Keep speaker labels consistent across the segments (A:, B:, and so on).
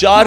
A: 4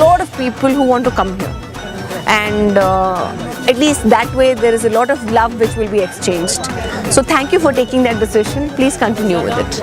B: Lot of people who want to come here, and at least that way there is a lot of love which will be exchanged. So thank you for taking that decision. Please continue with it.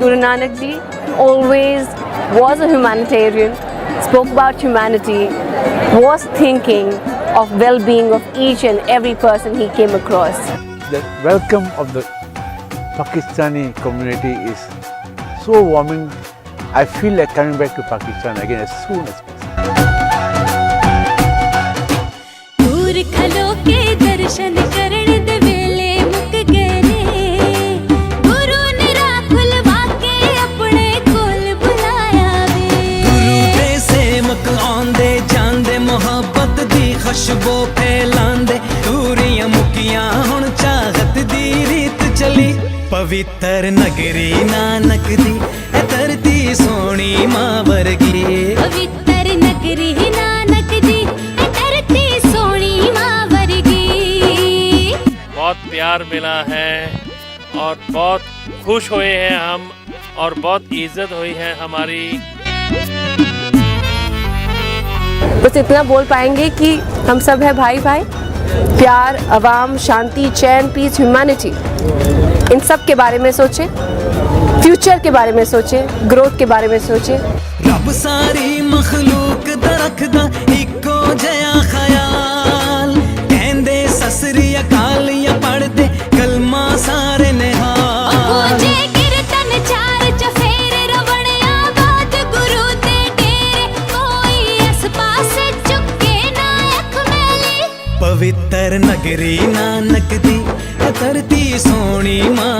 B: Guru Nanak Ji always was a humanitarian, spoke about humanity, was thinking of well-being of each and every person he came across.
C: The welcome of the Pakistani community is so warming I feel like coming back to Pakistan again as soon as possible.
D: दूर खलो के दर्शन करण दे वेले मुक गए ने गुरु ने राह खुलवा के अपने कोल बुलाया वे
E: गुरु दे सेवक आंदे जांदे मोहब्बत दी खुशबू फैलांदे दूरियां मुकियां हुण चाहत दी रीत चली पवित्र नगरी नानक दी ए धरती सोनी मां वर्गी
D: पवित्र नगरी नानक दी ए धरती सोनी मां वर्गी
F: बहुत प्यार मिला है और बहुत खुश हुए हैं हम और बहुत इज्जत हुई है हमारी।
B: बस इतना बोल पाएंगे कि हम सब है भाई भाई, प्यार, आवाम, शांति, चैन, पीस, ह्यूमैनिटी, इन सब के बारे में सोचें, फ्यूचर के बारे में सोचें, ग्रोथ के बारे में सोचें।
E: रब सारी मखलूक दा रखदा इको जया ख्याल कहंदे ससरी अकाल या पढ़दे कलमा सारे निहाल
D: पूजे कीर्तन चार चफेरे रवणिया बात गुरु दे डेरे कोई इस पासे चुके ना अख मैली
E: पवित्र नगरी नानक दी ए धरती सोनी मां